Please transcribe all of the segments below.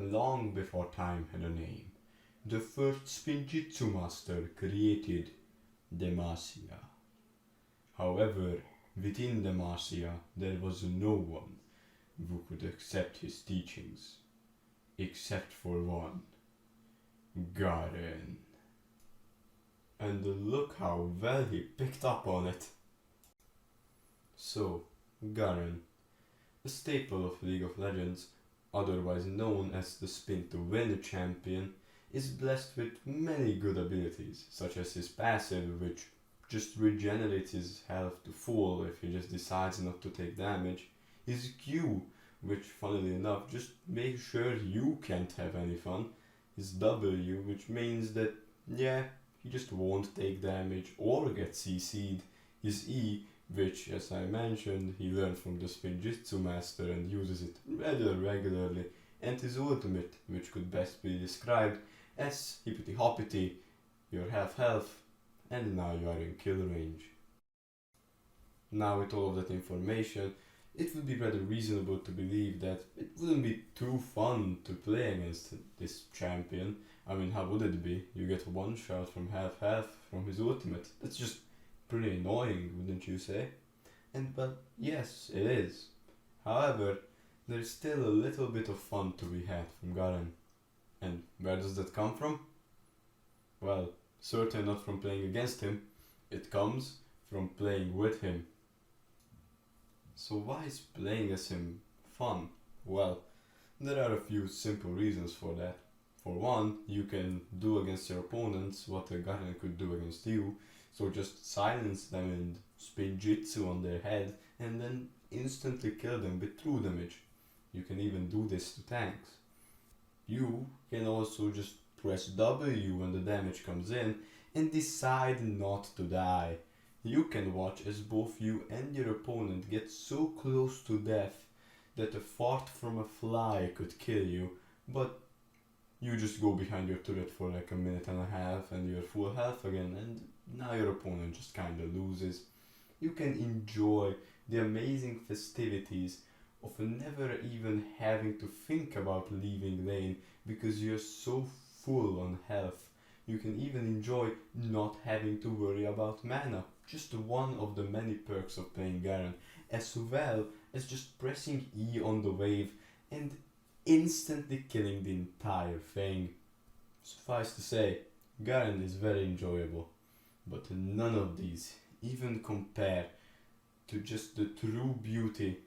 long before time had a name, the first Spinjitzu master created Demacia. However, within Demacia there was no one who could accept his teachings, except for one, Garen. And look how well he picked up on it. So, Garen, a staple of League of Legends, otherwise known as the Spin to Win champion, is blessed with many good abilities, such as his passive, which just regenerates his health to full if he just decides not to take damage, his Q, which funnily enough just makes sure you can't have any fun, his W, which means that, yeah, he just won't take damage or get CC'd, his E, which, as I mentioned, he learned from the Spinjitzu master and uses it rather regularly, and his ultimate, which could best be described as hippity hoppity, you're half health, and now you are in kill range. Now with all of that information, it would be rather reasonable to believe that it wouldn't be too fun to play against this champion. I mean, how would it be? You get one shot from half health from his ultimate. That's just pretty annoying, wouldn't you say? And well, yes, it is. However, there's still a little bit of fun to be had from Garen. And where does that come from? Well, certainly not from playing against him. It comes from playing with him. So why is playing as him fun? Well, there are a few simple reasons for that. For one, you can do against your opponents what a Garen could do against you, so just silence them and spin Jitsu on their head and then instantly kill them with true damage. You can even do this to tanks. You can also just press W when the damage comes in and decide not to die. You can watch as both you and your opponent get so close to death that a fart from a fly could kill you, but you just go behind your turret for like a minute and a half and you're full health again, and now your opponent just kinda loses. You can enjoy the amazing festivities of never even having to think about leaving lane because you're so full on health. You can even enjoy not having to worry about mana, just one of the many perks of playing Garen, as well as just pressing E on the wave and instantly killing the entire thing. Suffice to say, Garen is very enjoyable, but none of these even compare to just the true beauty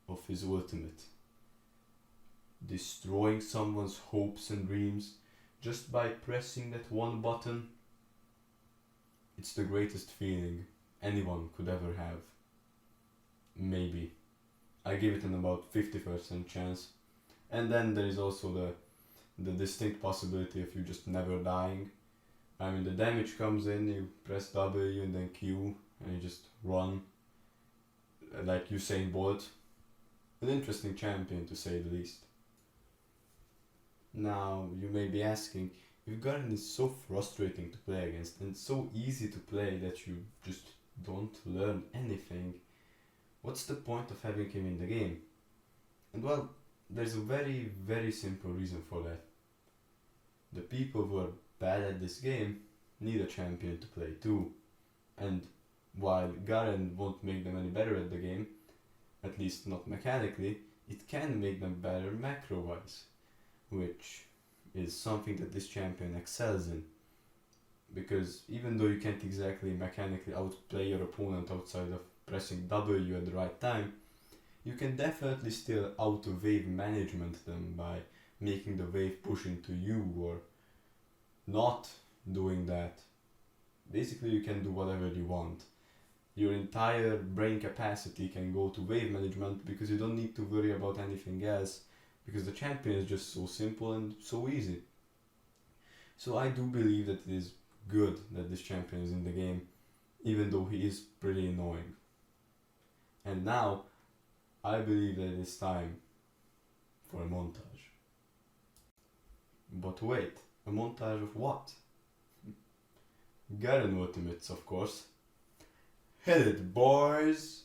of his ultimate. Destroying someone's hopes and dreams just by pressing that one button. It's the greatest feeling anyone could ever have. Maybe. I give it an about 50% chance. And then there is also the distinct possibility of you just never dying. I mean, the damage comes in, you press W and then Q and you just run like Usain Bolt. An interesting champion to say the least. Now, you may be asking, if Garen is so frustrating to play against and so easy to play that you just don't learn anything, what's the point of having him in the game? And well, there's a very, very simple reason for that. The people who are bad at this game need a champion to play too. And while Garen won't make them any better at the game, at least not mechanically, it can make them better macro-wise, which is something that this champion excels in. Because even though you can't exactly mechanically outplay your opponent outside of pressing W at the right time, you can definitely still out-wave management them by making the wave push into you or not doing that. Basically, you can do whatever you want. Your entire brain capacity can go to wave management because you don't need to worry about anything else, because the champion is just so simple and so easy. So I do believe that it is good that this champion is in the game, even though he is pretty annoying. And now, I believe that it is time for a montage. But wait, a montage of what? Garen ultimates, of course. Hit it, boys!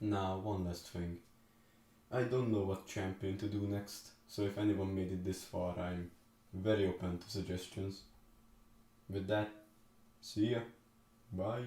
Now, one last thing. I don't know what champion to do next, so if anyone made it this far, I'm very open to suggestions. With that, see ya. Bye.